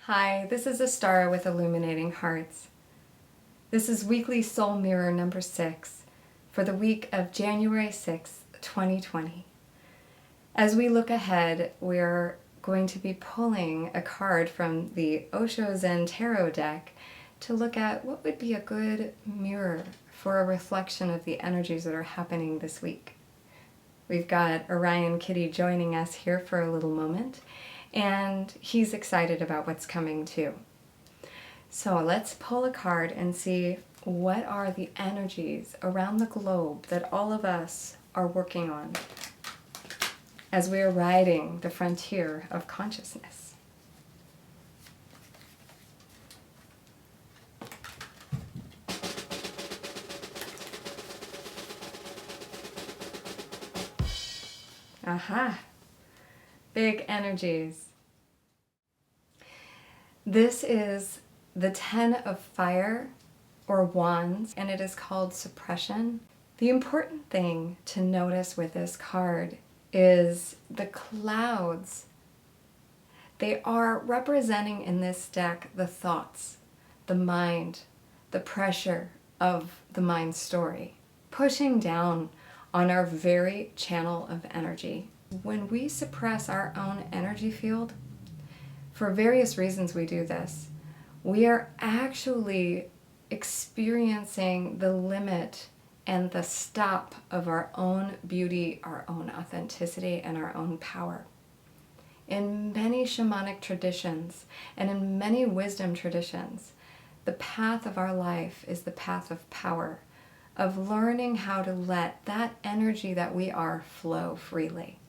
Hi, this is Astara with Illuminating Hearts. This is Weekly Soul Mirror number 6 for the week of January 6th, 2020. As we look ahead, we're going to be pulling a card from the Osho Zen Tarot deck to look at what would be a good mirror for a reflection of the energies that are happening this week. We've got Orion Kitty joining us here for a little moment, and he's excited about what's coming too. So let's pull a card and see what are the energies around the globe that all of us are working on as we are riding the frontier of consciousness. Aha! Big energies. This is the 10 of Fire, or Wands, and it is called Suppression. The important thing to notice with this card is the clouds. They are representing in this deck the thoughts, the mind, the pressure of the mind story, pushing down on our very channel of energy. When we suppress our own energy field, for various reasons we do this, we are actually experiencing the limit and the stop of our own beauty, our own authenticity, and our own power. In many shamanic traditions and in many wisdom traditions, the path of our life is the path of power, of learning how to let that energy that we are flow freely.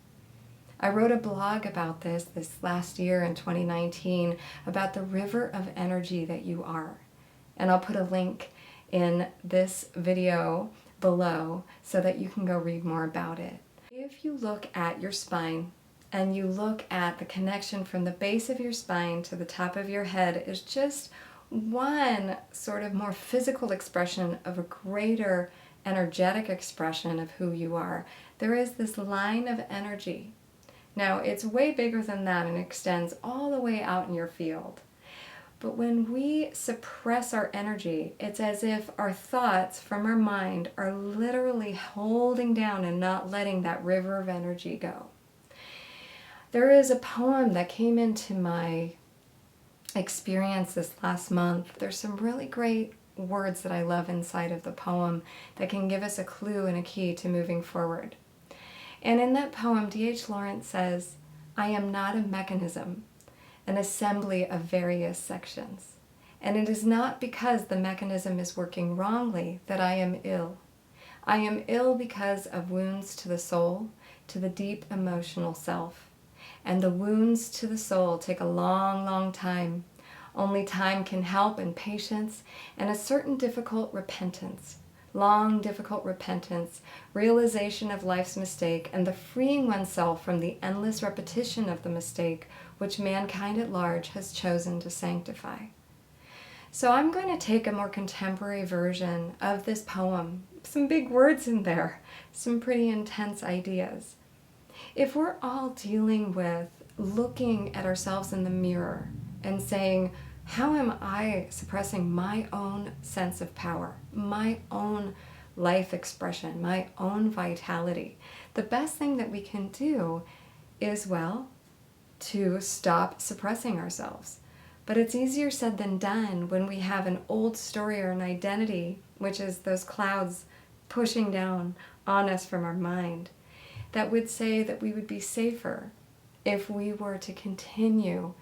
I wrote a blog about this last year in 2019 about the river of energy that you are. And I'll put a link in this video below so that you can go read more about it. If you look at your spine and you look at the connection from the base of your spine to the top of your head is just one sort of more physical expression of a greater energetic expression of who you are. There is this line of energy. Now, it's way bigger than that and extends all the way out in your field. But when we suppress our energy, it's as if our thoughts from our mind are literally holding down and not letting that river of energy go. There is a poem that came into my experience this last month. There's some really great words that I love inside of the poem that can give us a clue and a key to moving forward. And in that poem, D.H. Lawrence says, "I am not a mechanism, an assembly of various sections. And it is not because the mechanism is working wrongly that I am ill. I am ill because of wounds to the soul, to the deep emotional self. And the wounds to the soul take a long, long time. Only time can help, and patience, and a certain difficult repentance. Long, difficult repentance, realization of life's mistake, and the freeing oneself from the endless repetition of the mistake which mankind at large has chosen to sanctify." So I'm going to take a more contemporary version of this poem. Some big words in there, some pretty intense ideas. If we're all dealing with looking at ourselves in the mirror and saying, how am I suppressing my own sense of power, my own life expression, my own vitality? The best thing that we can do is, well, to stop suppressing ourselves. But it's easier said than done when we have an old story or an identity, which is those clouds pushing down on us from our mind, that would say that we would be safer if we were to continue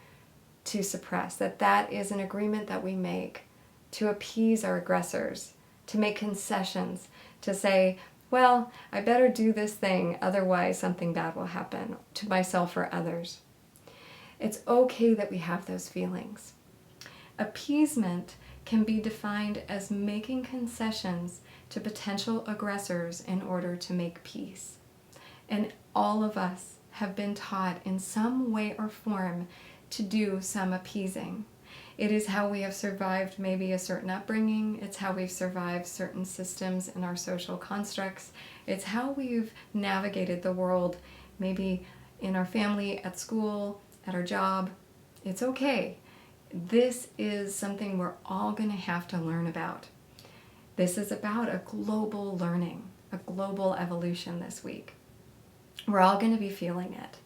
to suppress, that is an agreement that we make to appease our aggressors, to make concessions, to say, well, I better do this thing, otherwise something bad will happen to myself or others. It's okay that we have those feelings. Appeasement can be defined as making concessions to potential aggressors in order to make peace. And all of us have been taught in some way or form to do some appeasing. It is how we have survived maybe a certain upbringing. It's how we've survived certain systems in our social constructs. It's how we've navigated the world, maybe in our family, at school, at our job. It's okay. this is something we're all going to have to learn about. This is about a global learning, a global evolution this week. We're all going to be feeling it.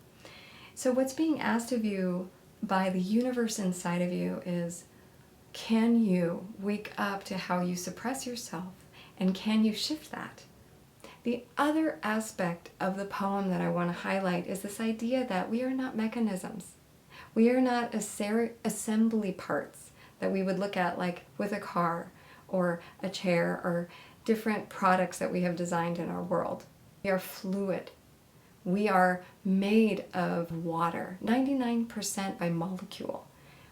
So what's being asked of you by the universe inside of you is, can you wake up to how you suppress yourself, and can you shift that? The other aspect of the poem that I want to highlight is this idea that we are not mechanisms. We are not assembly parts that we would look at like with a car or a chair or different products that we have designed in our world. We are fluid. We are made of water, 99% by molecule.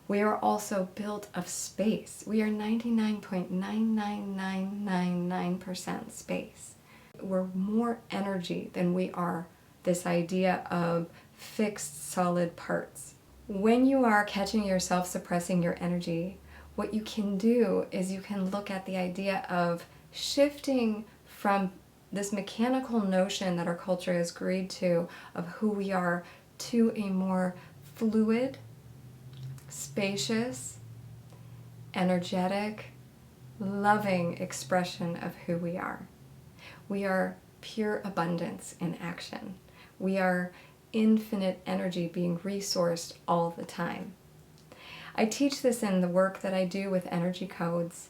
We are also built of space. We are 99.99999% space. We're more energy than we are this idea of fixed solid parts. When you are catching yourself suppressing your energy, what you can do is you can look at the idea of shifting from this mechanical notion that our culture has agreed to of who we are to a more fluid, spacious, energetic, loving expression of who we are. We are pure abundance in action. We are infinite energy being resourced all the time. I teach this in the work that I do with energy codes,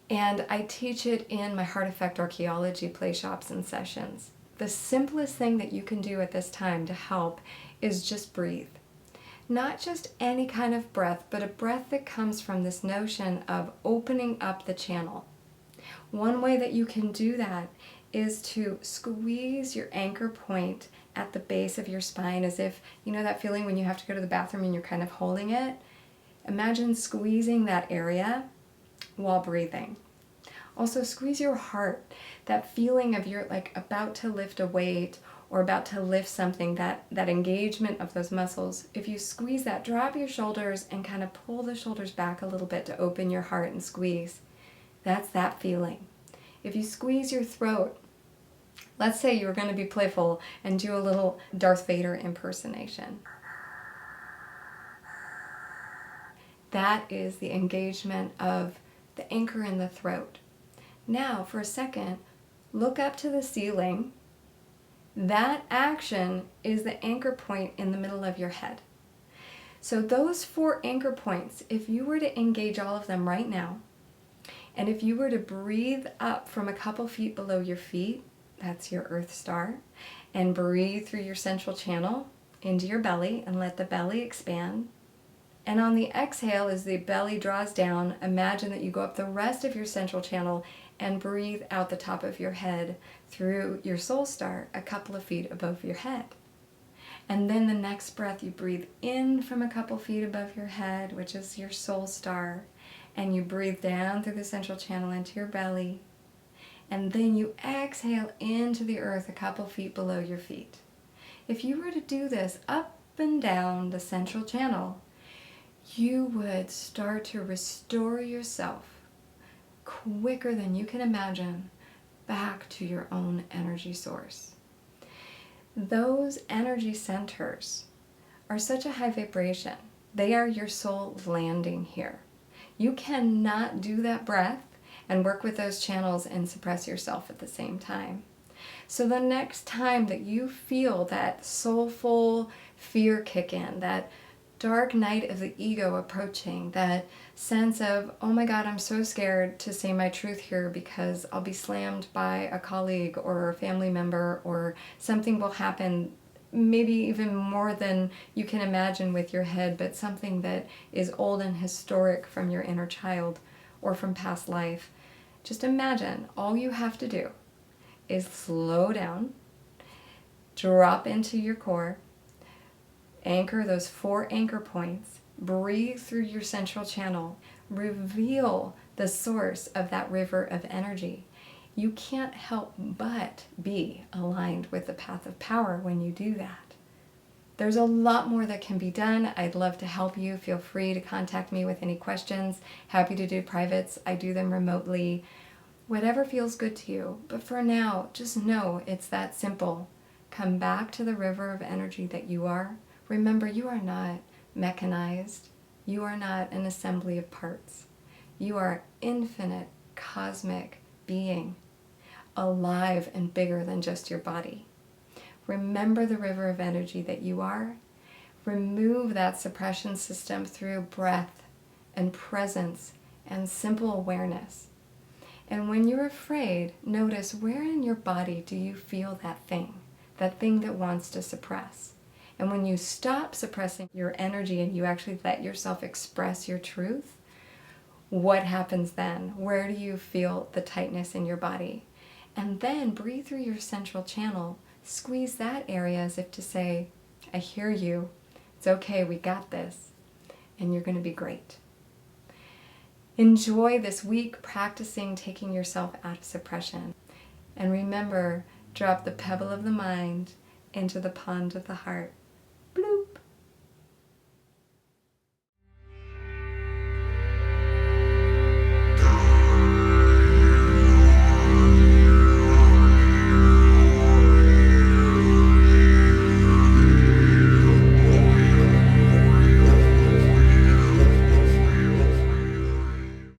and I teach it in my Heart Effect Archaeology play shops and sessions. The simplest thing that you can do at this time to help is just breathe. Not just any kind of breath, but a breath that comes from this notion of opening up the channel. One way that you can do that is to squeeze your anchor point at the base of your spine, as if, you know that feeling when you have to go to the bathroom and you're kind of holding it? Imagine squeezing that area while breathing. Also squeeze your heart, that feeling of you're like about to lift a weight or about to lift something, that engagement of those muscles. If you squeeze that, drop your shoulders and kind of pull the shoulders back a little bit to open your heart and squeeze. That's that feeling. If you squeeze your throat, let's say you were going to be playful and do a little Darth Vader impersonation. That is the engagement of the anchor in the throat. Now, for a second, look up to the ceiling. That action is the anchor point in the middle of your head. So those 4 anchor points, if you were to engage all of them right now, and if you were to breathe up from a couple feet below your feet, that's your Earth Star, and breathe through your central channel into your belly and let the belly expand. And on the exhale, as the belly draws down, imagine that you go up the rest of your central channel and breathe out the top of your head through your soul star a couple of feet above your head. And then the next breath, you breathe in from a couple feet above your head, which is your soul star, and you breathe down through the central channel into your belly. And then you exhale into the earth a couple feet below your feet. If you were to do this up and down the central channel, you would start to restore yourself quicker than you can imagine back to your own energy source. Those energy centers are such a high vibration. They are your soul landing here. You cannot do that breath and work with those channels and suppress yourself at the same time. So the next time that you feel that soulful fear kick in, that dark night of the ego approaching, that sense of, oh my God, I'm so scared to say my truth here because I'll be slammed by a colleague or a family member, or something will happen, maybe even more than you can imagine with your head, but something that is old and historic from your inner child or from past life. Just imagine all you have to do is slow down, drop into your core, anchor those 4 anchor points, breathe through your central channel, reveal the source of that river of energy. You can't help but be aligned with the path of power when you do that. There's a lot more that can be done. I'd love to help you. Feel free to contact me with any questions. Happy to do privates. I do them remotely. Whatever feels good to you. But for now, just know it's that simple. Come back to the river of energy that you are. Remember, you are not mechanized. You are not an assembly of parts. You are infinite, cosmic being, alive and bigger than just your body. Remember the river of energy that you are. Remove that suppression system through breath and presence and simple awareness. And when you're afraid, notice where in your body do you feel that thing that wants to suppress. And when you stop suppressing your energy and you actually let yourself express your truth, what happens then? Where do you feel the tightness in your body? And then breathe through your central channel. Squeeze that area as if to say, I hear you. It's okay, we got this. And you're going to be great. Enjoy this week practicing taking yourself out of suppression. And remember, drop the pebble of the mind into the pond of the heart.